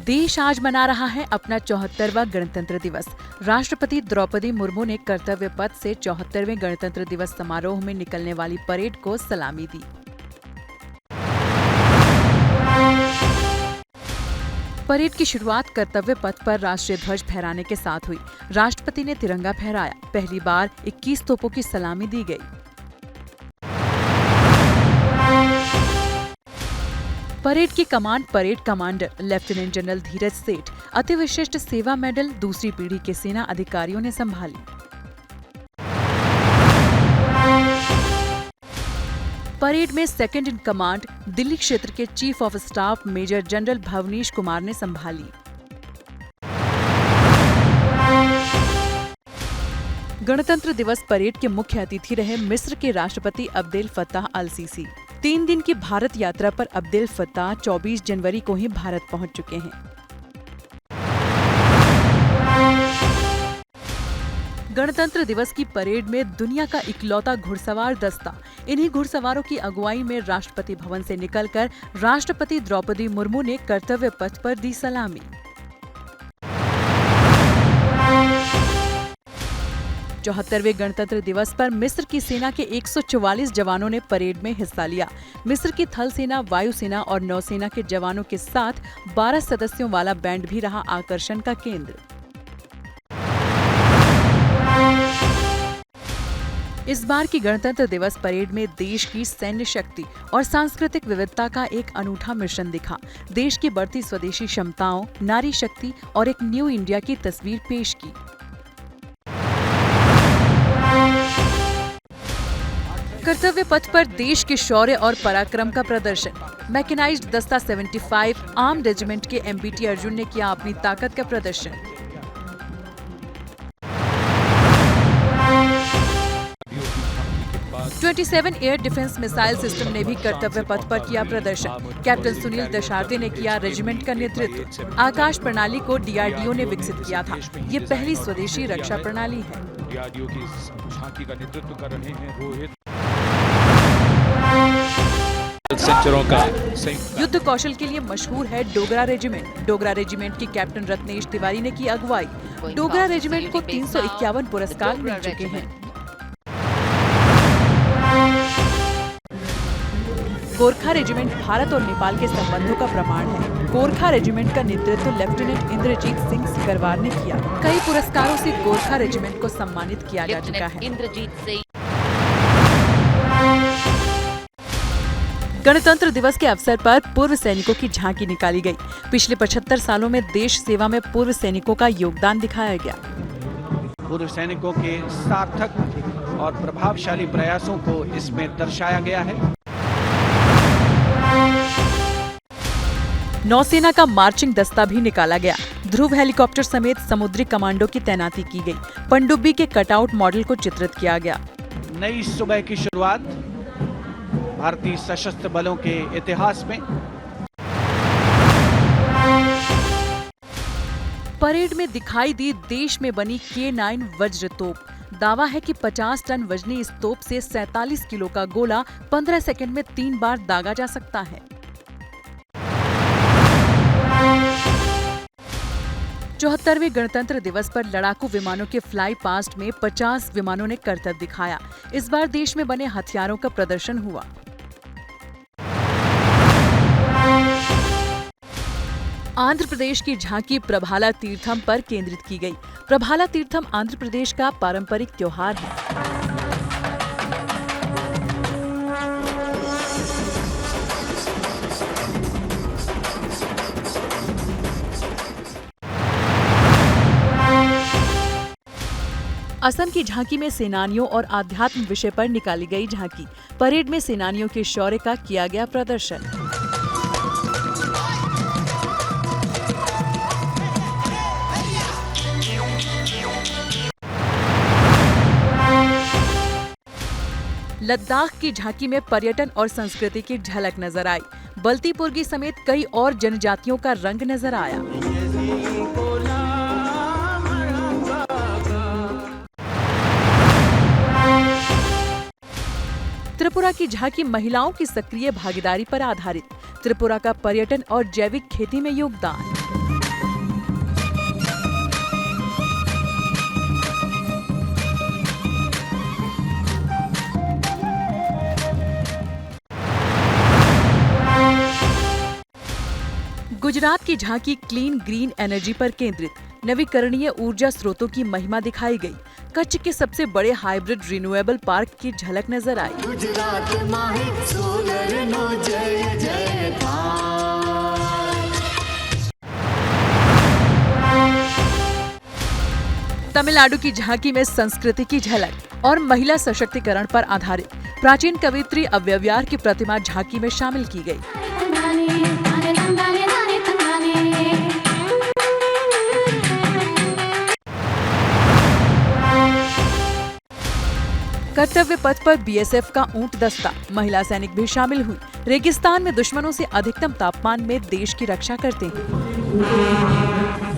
देश आज मना रहा है अपना 74वां गणतंत्र दिवस। राष्ट्रपति द्रौपदी मुर्मू ने कर्तव्य पथ से 74वें गणतंत्र दिवस समारोह में निकलने वाली परेड को सलामी दी। परेड की शुरुआत कर्तव्य पथ पर राष्ट्रीय ध्वज फहराने के साथ हुई। राष्ट्रपति ने तिरंगा फहराया। पहली बार 21 तोपों की सलामी दी गई। परेड की कमान परेड कमांडर लेफ्टिनेंट जनरल धीरज सेठ, अति विशिष्ट सेवा मेडल दूसरी पीढ़ी के सेना अधिकारियों ने संभाली। परेड में सेकंड इन कमांड दिल्ली क्षेत्र के chief of staff major general Bhavnish Kumar ने संभाली। गणतंत्र दिवस परेड के मुख्य अतिथि रहे मिस्र के राष्ट्रपति अब्देल फत्ताह अल सीसी। 3 दिन की भारत यात्रा पर अब्देल फत्ताह 24 जनवरी को ही भारत पहुंच चुके हैं। गणतंत्र दिवस की परेड में दुनिया का इकलौता घुड़सवार दस्ता, इन्हीं घुड़सवारों की अगुवाई में राष्ट्रपति भवन से निकलकर राष्ट्रपति द्रौपदी मुर्मू ने कर्तव्य पथ पर दी सलामी। चौहत्तरवें गणतंत्र दिवस पर मिस्र की सेना के 144 जवानों ने परेड में हिस्सा लिया। मिस्र की थल सेना, वायुसेना और नौसेना के जवानों के साथ 12 सदस्यों वाला बैंड भी रहा आकर्षण का केंद्र। इस बार की गणतंत्र दिवस परेड में देश की सैन्य शक्ति और सांस्कृतिक विविधता का एक अनूठा मिश्रण दिखा। देश की बढ़ती स्वदेशी क्षमताओं, नारी शक्ति और एक न्यू इंडिया की तस्वीर पेश की। कर्तव्य पथ पर देश के शौर्य और पराक्रम का प्रदर्शन। मैकेनाइज्ड दस्ता 75 आर्म रेजिमेंट के एमबीटी अर्जुन ने किया अपनी ताकत का प्रदर्शन। Twenty 27 air defence missile system ने भी कर्तव्य पथ पर किया प्रदर्शन। कैप्टन सुनील दशारथे ने किया रेजिमेंट का नेतृत्व। आकाश प्रणाली को डीआरडीओ ने विकसित किया था। ये पहली स्वदेशी रक्षा प्रणाली है। डीआरडीओ की झांकी का नेतृत्व कर रहे हैं रोहित। सेक्टरों का युद्ध कौशल के लिए मशहूर है डोगरा रेजिमेंट। डोगरा रेजिमेंट की कैप्टन रत्नेश तिवारी ने की अगुवाई। डोगरा रेजिमेंट को 351 पुरस्कार मिल चुके हैं। गोरखा रेजिमेंट भारत और नेपाल के संबंधों का प्रमाण है। गोरखा रेजिमेंट का नेतृत्व लेफ्टिनेंट इंद्रजीत सिंह सिकरवार ने किया। कई पुरस्कारों से गोरखा रेजिमेंट को सम्मानित किया जा चुका है। गणतंत्र दिवस के अवसर पर पूर्व सैनिकों की झांकी निकाली गई। पिछले 75 सालों में देश सेवा में पूर्व सैनिकों का योगदान दिखाया गया। पूर्व सैनिकों के सार्थक और प्रभावशाली प्रयासों को इसमें दर्शाया गया है। नौसेना का मार्चिंग दस्ता भी निकाला गया। ध्रुव हेलीकॉप्टर समेत समुद्री कमांडो की तैनाती की गई। पनडुब्बी के कटआउट मॉडल को चित्रित किया गया। नई सुबह की शुरुआत भारतीय सशस्त्र बलों के इतिहास में। परेड में दिखाई दी देश में बनी K9 वज्र तोप। दावा है कि 50 टन वजनी इस तोप से 47 किलो का गोला 15 सेकंड में 3 बार दागा जा सकता है। 74वें गणतंत्र दिवस पर लड़ाकू विमानों के फ्लाई पास्ट में 50 विमानों ने करतब दिखाया। इस बार देश में बने हथियारों का प्रदर्शन हुआ। आंध्र प्रदेश की झांकी प्रभाला तीर्थम पर केंद्रित की गई। प्रभाला तीर्थम आंध्र प्रदेश का पारंपरिक त्योहार है। असम की झांकी में सेनानियों और आध्यात्म विषय पर निकाली गई झांकी। परेड में सेनानियों के शौर्य का किया गया प्रदर्शन। लद्दाख की झांकी में पर्यटन और संस्कृति की झलक नजर आई। बल्तीपुर्गी समेत कई और जनजातियों का रंग नजर आया। त्रिपुरा की झांकी महिलाओं की सक्रिय भागीदारी पर आधारित। त्रिपुरा का पर्यटन और जैविक खेती में योगदान। गुजरात की झांकी क्लीन ग्रीन एनर्जी पर केंद्रित नवीकरणीय ऊर्जा स्रोतों की महिमा दिखाई गई। कच्छ के सबसे बड़े हाइब्रिड रिन्यूएबल पार्क की झलक नजर आई। गुजरात माहित सोलर नो जय जयकार। तमिलनाडु की झांकी में संस्कृति की झलक और महिला सशक्तिकरण पर आधारित प्राचीन कवियत्री अव्यवहार की प्रतिमा झांकी में शामिल की गई। कर्तव्य पथ पर बीएसएफ का ऊंट दस्ता, महिला सैनिक भी शामिल हुई। रेगिस्तान में दुश्मनों से अधिकतम तापमान में देश की रक्षा करते हैं।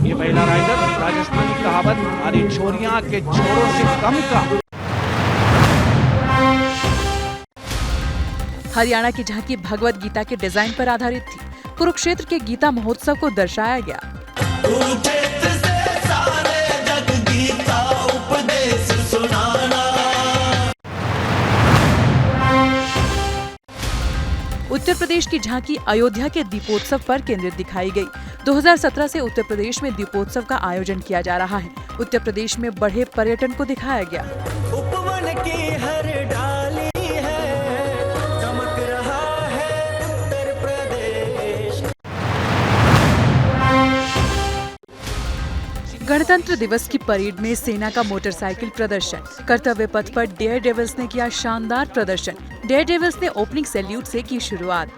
ये महिला राइडर राजस्थानी कहावत हमारी छोरियां के छोरों से कम का। हरियाणा की झांकी भगवत गीता के डिजाइन पर आधारित थी। कुरुक्षेत्र के गीता महोत्सव को दर्शाया गया। कुरुक्षेत्र से सारे जग गीता उपदेश सुनाना। उत्तर प्रदेश की झांकी अयोध्या के दीपोत्सव पर केंद्रित दिखाई गई। 2017 से उत्तर प्रदेश में दीपोत्सव का आयोजन किया जा रहा है। उत्तर प्रदेश में बढ़े पर्यटन को दिखाया गया। उपवन की हर डाली है, चमक रहा है उत्तर प्रदेश। गणतंत्र दिवस की परेड में सेना का मोटरसाइकिल प्रदर्शन। कर्तव्य पथ पर डेयर डेविल्स ने किया शानदार प्रदर्शन। डेयर डेविल्स ने ओपनिंग सैल्यूट से की शुरुआत।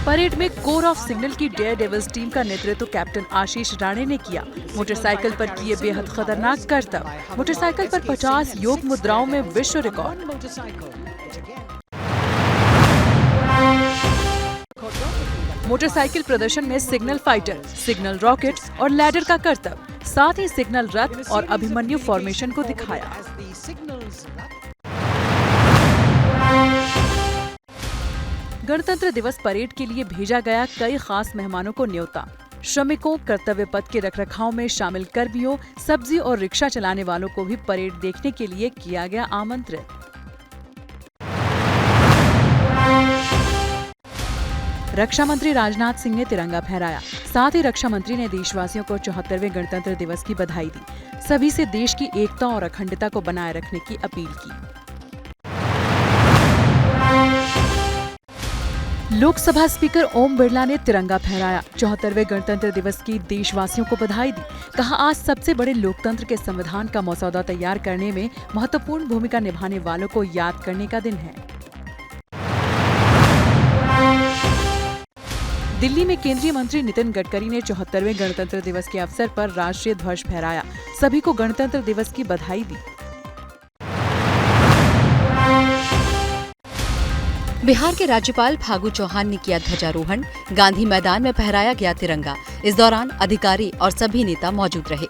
परेड में कोर ऑफ सिग्नल की डेयर डेविल्स टीम का नेतृत्व कैप्टन आशीष राणे ने किया। मोटरसाइकिल पर किए बेहद खतरनाक करतब। मोटरसाइकिल पर 50 योग मुद्राओं में विश्व रिकॉर्ड। मोटरसाइकिल प्रदर्शन में सिग्नल फाइटर, सिग्नल रॉकेट और लैडर का करतब, साथ ही सिग्नल रथ और अभिमन्यु फॉर्मेशन को दिखाया। गणतंत्र दिवस परेड के लिए भेजा गया कई खास मेहमानों को न्योता। श्रमिकों, कर्तव्य पथ के रखरखाव में शामिल कर्मियों, सब्जी और रिक्शा चलाने वालों को भी परेड देखने के लिए किया गया आमंत्रित। रक्षा मंत्री राजनाथ सिंह ने तिरंगा फहराया। साथ ही रक्षा मंत्री ने देशवासियों को 74वें गणतंत्र दिवस की बधाई दी। सभी से देश की एकता और अखंडता को बनाए रखने की अपील की। लोकसभा स्पीकर ओम बिरला ने तिरंगा फहराया। 74वें गणतंत्र दिवस की देशवासियों को बधाई दी। कहा, आज सबसे बड़े लोकतंत्र के संविधान का मसौदा तैयार करने में महत्वपूर्ण भूमिका निभाने वालों को याद करने का दिन है। दिल्ली में केंद्रीय मंत्री नितिन गडकरी ने 74वें गणतंत्र दिवस के अवसर पर राष्ट्रीय ध्वज फहराया। सभी को गणतंत्र दिवस की बधाई दी। बिहार के राज्यपाल फागू चौहान ने किया ध्वजारोहण। गांधी मैदान में फहराया गया तिरंगा। इस दौरान अधिकारी और सभी नेता मौजूद रहे।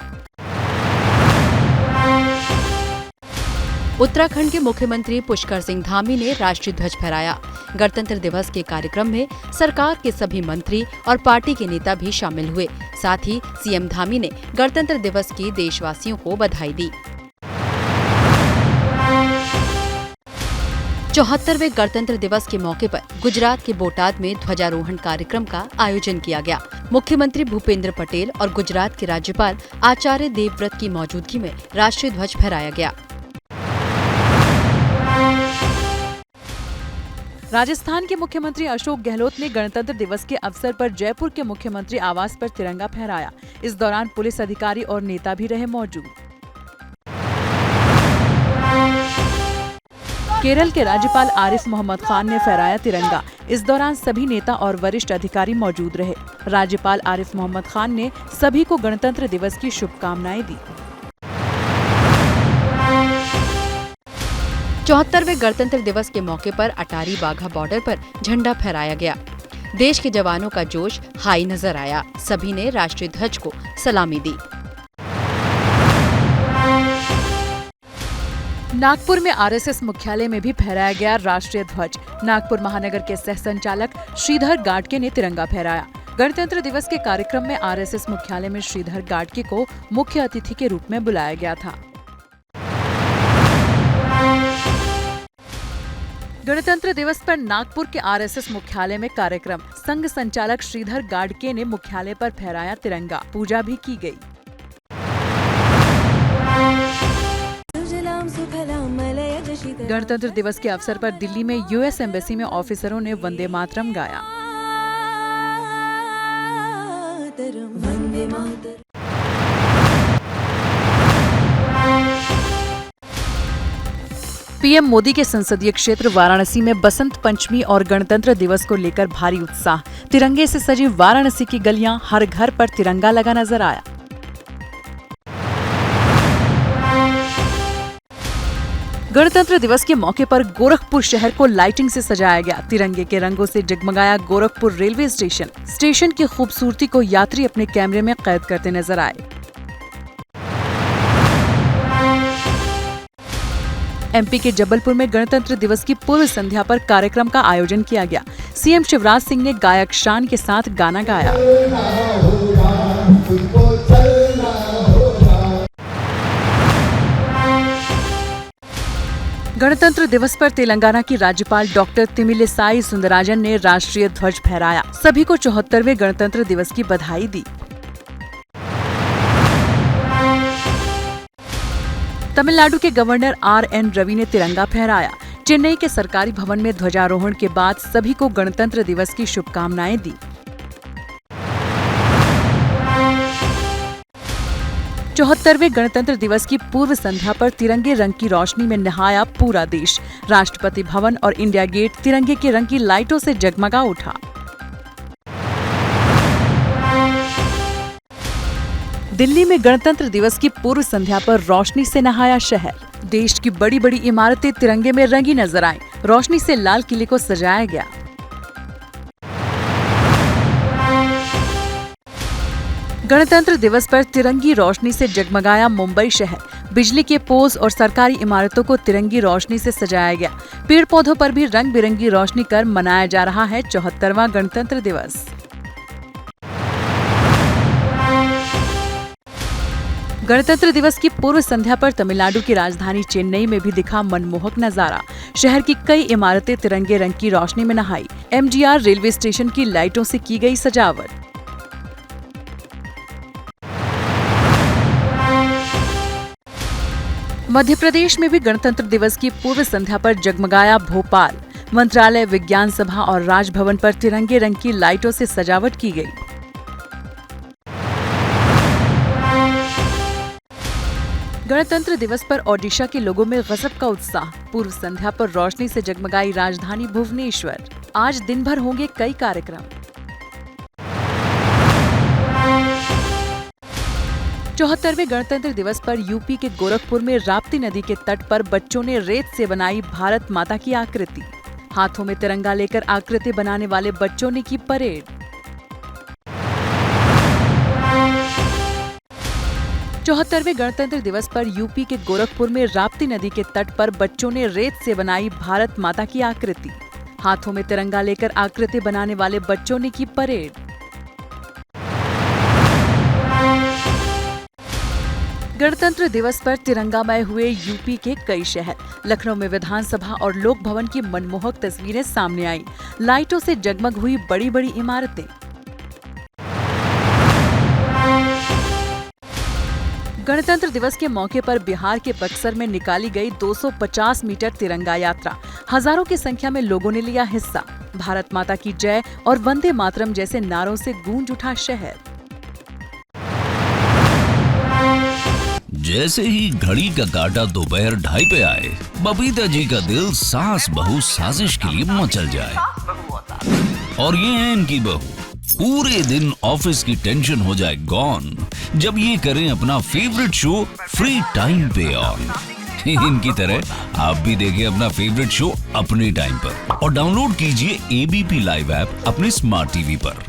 उत्तराखंड के मुख्यमंत्री पुष्कर सिंह धामी ने राष्ट्रीय ध्वज फहराया। गणतंत्र दिवस के कार्यक्रम में सरकार के सभी मंत्री और पार्टी के नेता भी शामिल हुए। साथ ही सीएम धामी ने गणतंत्र दिवस की देशवासियों को बधाई दी। 74वें गणतंत्र दिवस के मौके पर गुजरात के बोटाद में ध्वजारोहण कार्यक्रम का आयोजन किया गया। मुख्यमंत्री भूपेंद्र पटेल और गुजरात के राज्यपाल आचार्य देवव्रत की मौजूदगी में राष्ट्रीय ध्वज फहराया गया। राजस्थान के मुख्यमंत्री अशोक गहलोत ने गणतंत्र दिवस के अवसर पर जयपुर के मुख्यमंत्री आवास पर तिरंगा फहराया। इस दौरान पुलिस अधिकारी और नेता भी रहे मौजूद। केरल के राज्यपाल आरिफ मोहम्मद खान ने फहराया तिरंगा। इस दौरान सभी नेता और वरिष्ठ अधिकारी मौजूद रहे। राज्यपाल आरिफ मोहम्मद खान ने सभी को गणतंत्र दिवस की शुभकामनाएं दी। 74वें गणतंत्र दिवस के मौके पर अटारी वाघा बॉर्डर पर झंडा फहराया गया। देश के जवानों का जोश हाई नजर आया। सभी ने राष्ट्रीय ध्वज को सलामी दी। नागपुर में आरएसएस मुख्यालय में भी फहराया गया राष्ट्रीय ध्वज। नागपुर महानगर के सह संचालक श्रीधर गाडके ने तिरंगा फहराया। गणतंत्र दिवस के कार्यक्रम में आरएसएस मुख्यालय में श्रीधर गाडके को मुख्य अतिथि के रूप में बुलाया गया था। गणतंत्र दिवस पर नागपुर के आरएसएस मुख्यालय में कार्यक्रम। संघ संचालक श्रीधर गाडके ने मुख्यालय पर फहराया तिरंगा, पूजा भी की गई। गणतंत्र दिवस के अवसर पर दिल्ली में यूएस एम्बेसी में ऑफिसरों ने वंदे मातरम गाया। पीएम मोदी के संसदीय क्षेत्र वाराणसी में बसंत पंचमी और गणतंत्र दिवस को लेकर भारी उत्साह। तिरंगे से सजी वाराणसी की गलियां, हर घर पर तिरंगा लगा नजर आया। गणतंत्र दिवस के मौके पर गोरखपुर शहर को लाइटिंग से सजाया गया। तिरंगे के रंगों से जगमगाया गोरखपुर रेलवे स्टेशन। स्टेशन की खूबसूरती को यात्री अपने कैमरे में कैद करते नजर आए। एमपी के जबलपुर में गणतंत्र दिवस की पूर्व संध्या पर कार्यक्रम का आयोजन किया गया। सीएम शिवराज सिंह ने गायक शान के साथ गाना गाया। गणतंत्र दिवस पर तेलंगाना की राज्यपाल डॉक्टर तमिलिसाई सुंदरराजन ने राष्ट्रीय ध्वज फहराया। सभी को 74वें गणतंत्र दिवस की बधाई दी। तमिलनाडु के गवर्नर आर.एन. रवि ने तिरंगा फहराया। चेन्नई के सरकारी भवन में ध्वजारोहण के बाद सभी को गणतंत्र दिवस की शुभकामनाएं दी। चौहत्तरवें गणतंत्र दिवस की पूर्व संध्या पर तिरंगे रंग की रोशनी में नहाया पूरा देश। राष्ट्रपति भवन और इंडिया गेट तिरंगे के रंग की लाइटों से जगमगा उठा। दिल्ली में गणतंत्र दिवस की पूर्व संध्या पर रोशनी से नहाया शहर। देश की बड़ी बड़ी इमारतें तिरंगे में रंगी नजर आईं। रोशनी से लाल किले को सजाया गया। गणतंत्र दिवस पर तिरंगी रोशनी से जगमगाया मुंबई शहर। बिजली के पोल्स और सरकारी इमारतों को तिरंगी रोशनी से सजाया गया। पेड़ पौधों पर भी रंग बिरंगी रोशनी कर मनाया जा रहा है 74वां गणतंत्र दिवस। गणतंत्र दिवस की पूर्व संध्या पर तमिलनाडु की राजधानी चेन्नई में भी दिखा मनमोहक नजारा। शहर की कई इमारतें तिरंगे रंग की रोशनी में नहाई। एमजीआर रेलवे स्टेशन की लाइटों से की गई सजावट। मध्य प्रदेश में भी गणतंत्र दिवस की पूर्व संध्या पर जगमगाया भोपाल। मंत्रालय, विज्ञान सभा और राजभवन पर तिरंगे रंग की लाइटों से सजावट की गई। गणतंत्र दिवस पर ओडिशा के लोगों में गजब का उत्साह। पूर्व संध्या पर रोशनी से जगमगाई राजधानी भुवनेश्वर। आज दिन भर होंगे कई कार्यक्रम। 74वें गणतंत्र दिवस पर यूपी के गोरखपुर में राप्ती नदी के तट पर बच्चों ने रेत से बनाई भारत माता की आकृति। हाथों में तिरंगा लेकर आकृति बनाने वाले बच्चों ने की परेड। 74वें गणतंत्र दिवस पर यूपी के गोरखपुर में राप्ती नदी के तट पर बच्चों ने रेत से बनाई भारत माता की आकृति। हाथों में तिरंगा लेकर आकृति बनाने वाले बच्चों ने की परेड। गणतंत्र दिवस पर तिरंगामय हुए यूपी के कई शहर। लखनऊ में विधानसभा और लोक भवन की मनमोहक तस्वीरें सामने आईं। लाइटों से जगमग हुई बड़ी बड़ी इमारतें। गणतंत्र दिवस के मौके पर बिहार के बक्सर में निकाली गई 250 मीटर तिरंगा यात्रा। हजारों की संख्या में लोगों ने लिया हिस्सा। भारत माता की जय और वंदे मातरम जैसे नारों से गूंज उठा शहर। जैसे ही घड़ी का काटा दोपहर 2:30 पे आए, बबीता जी का दिल सास बहू साजिश के लिए मचल जाए। और ये है इनकी बहू, पूरे दिन ऑफिस की टेंशन हो जाए गॉन जब ये करें अपना फेवरेट शो फ्री टाइम पे ऑन। इनकी तरह आप भी देखें अपना फेवरेट शो अपने टाइम पर और डाउनलोड कीजिए एबीपी लाइव ऐप अपने स्मार्ट टीवी पर।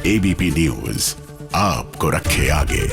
एबीपी न्यूज आपको रखे आगे।